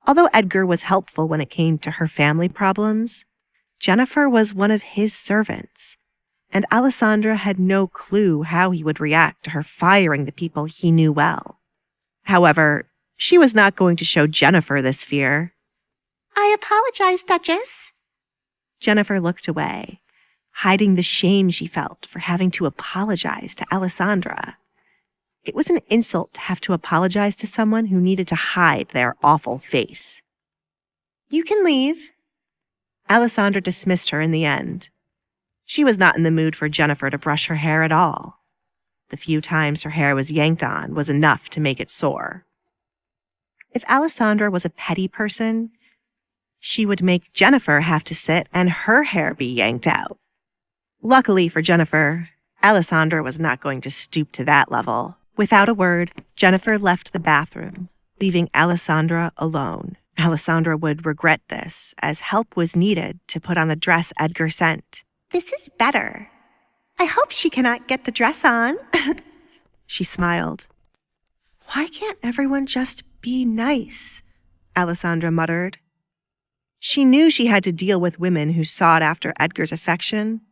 Although Edgar was helpful when it came to her family problems, Jennifer was one of his servants, and Alessandra had no clue how he would react to her firing the people he knew well. However, she was not going to show Jennifer this fear. "I apologize, Duchess." Jennifer looked away, hiding the shame she felt for having to apologize to Alessandra. It was an insult to have to apologize to someone who needed to hide their awful face. "You can leave." Alessandra dismissed her in the end. She was not in the mood for Jennifer to brush her hair at all. The few times her hair was yanked on was enough to make it sore. If Alessandra was a petty person, she would make Jennifer have to sit and her hair be yanked out. Luckily for Jennifer, Alessandra was not going to stoop to that level. Without a word, Jennifer left the bathroom, leaving Alessandra alone. Alessandra would regret this, as help was needed to put on the dress Edgar sent. "This is better. I hope she cannot get the dress on." She smiled. "Why can't everyone just be nice?" Alessandra muttered. She knew she had to deal with women who sought after Edgar's affection,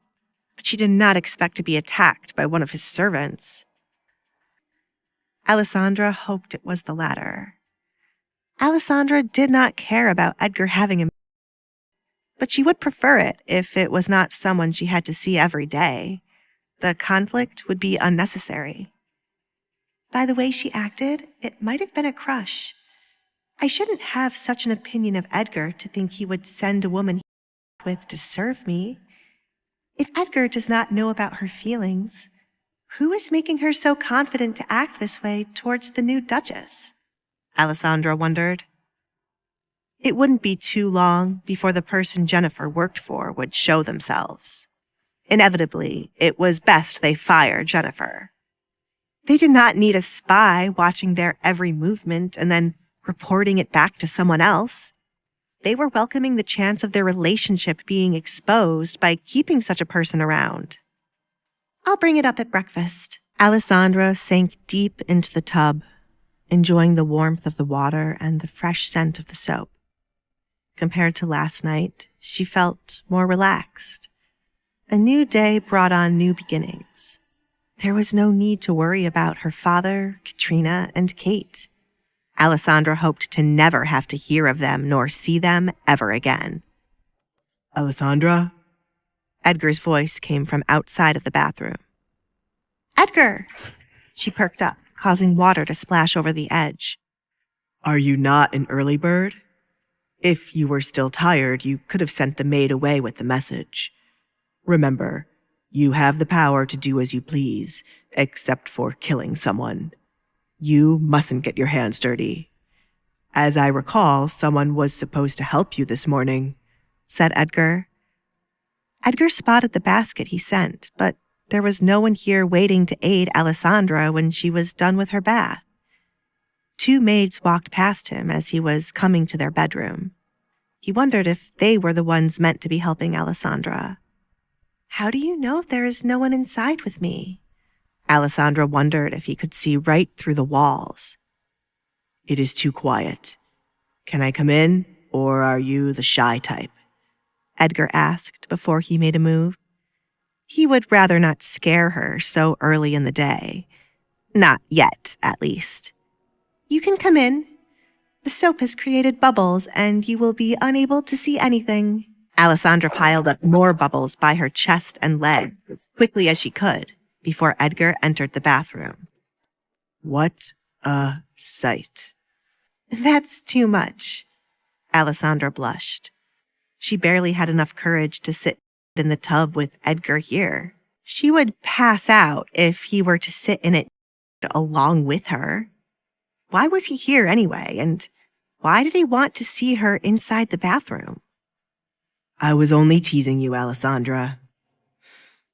but she did not expect to be attacked by one of his servants. Alessandra hoped it was the latter. Alessandra did not care about Edgar having a maid, but she would prefer it if it was not someone she had to see every day. The conflict would be unnecessary. By the way she acted, it might have been a crush. I shouldn't have such an opinion of Edgar to think he would send a woman he with to serve me. If Edgar does not know about her feelings, who is making her so confident to act this way towards the new Duchess? Alessandra wondered. It wouldn't be too long before the person Jennifer worked for would show themselves. Inevitably, it was best they fire Jennifer. They did not need a spy watching their every movement and then reporting it back to someone else. They were welcoming the chance of their relationship being exposed by keeping such a person around. "I'll bring it up at breakfast." Alessandra sank deep into the tub, enjoying the warmth of the water and the fresh scent of the soap. Compared to last night, she felt more relaxed. A new day brought on new beginnings. There was no need to worry about her father, Katrina, and Kate. Alessandra hoped to never have to hear of them nor see them ever again. "Alessandra?" Edgar's voice came from outside of the bathroom. "Edgar!" She perked up, causing water to splash over the edge. "Are you not an early bird? If you were still tired, you could have sent the maid away with the message. Remember, you have the power to do as you please, except for killing someone. You mustn't get your hands dirty. As I recall, someone was supposed to help you this morning," said Edgar. Edgar spotted the basket he sent, but there was no one here waiting to aid Alessandra when she was done with her bath. 2 maids walked past him as he was coming to their bedroom. He wondered if they were the ones meant to be helping Alessandra. "How do you know there is no one inside with me?" Alessandra wondered if he could see right through the walls. "It is too quiet. Can I come in, or are you the shy type?" Edgar asked before he made a move. He would rather not scare her so early in the day. Not yet, at least. "You can come in. The soap has created bubbles, and you will be unable to see anything." Alessandra piled up more bubbles by her chest and legs as quickly as she could before Edgar entered the bathroom. "What a sight." "That's too much." Alessandra blushed. She barely had enough courage to sit in the tub with Edgar here. She would pass out if he were to sit in it along with her. Why was he here anyway, and why did he want to see her inside the bathroom? "I was only teasing you, Alessandra.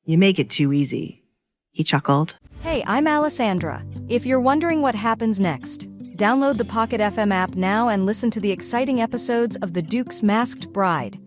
You make it too easy," he chuckled. Hey, I'm Alessandra. If you're wondering what happens next, download the Pocket FM app now and listen to the exciting episodes of The Duke's Masked Bride.